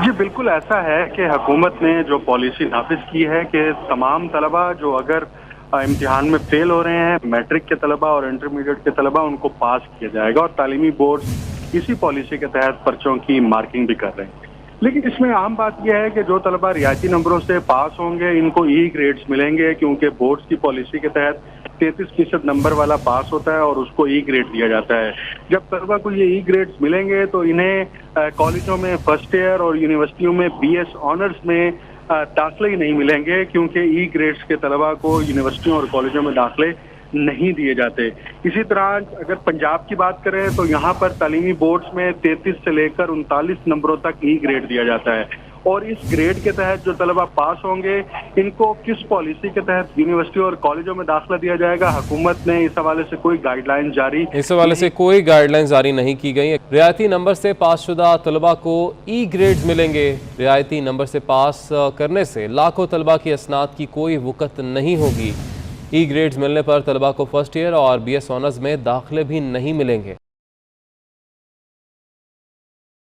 जी बिल्कुल ऐसा है कि हुकूमत ने जो पॉलिसी नाफिज की है कि तमाम तलबा जो अगर इम्तिहान में फेल हो रहे हैं, मैट्रिक के तलबा और इंटरमीडिएट के तलबा, उनको पास किया जाएगा और तालीमी बोर्ड इसी पॉलिसी के तहत पर्चों की मार्किंग भी कर रहे हैं। लेकिन इसमें आम बात यह है कि जो तलबा रियायती नंबरों से पास होंगे इनको ई ग्रेड्स मिलेंगे, क्योंकि बोर्ड की पॉलिसी के तहत 33% नंबर वाला पास होता है और उसको ई ग्रेड दिया जाता है। जब तलबा को ये ई ग्रेड्स मिलेंगे तो इन्हें कॉलेजों में फर्स्ट ईयर और यूनिवर्सिटियों में बीएस ऑनर्स में दाखिले ही नहीं मिलेंगे, क्योंकि ई ग्रेड्स के तलबा को यूनिवर्सिटियों और कॉलेजों में दाखिले नहीं दिए जाते। इसी तरह अगर पंजाब की बात करें तो यहाँ पर तालीमी बोर्ड्स में 33 से लेकर 39 नंबरों तक ई ग्रेड दिया जाता है और इस ग्रेड के तहत जो तलबा पास होंगे इनको किस पॉलिसी के तहत यूनिवर्सिटी और कॉलेजों में दाखिला दिया जाएगा, हुकूमत ने इस हवाले से कोई गाइडलाइन जारी नहीं की गई। रियायती नंबर से पासशुदा तलबा को ई ग्रेड मिलेंगे। रियायती नंबर से पास करने से लाखों तलबा की असनाद की कोई वक़्त नहीं होगी। ई ग्रेड्स मिलने पर तलबा को फर्स्ट ईयर और बीएस ऑनर्स में दाखिले भी नहीं मिलेंगे।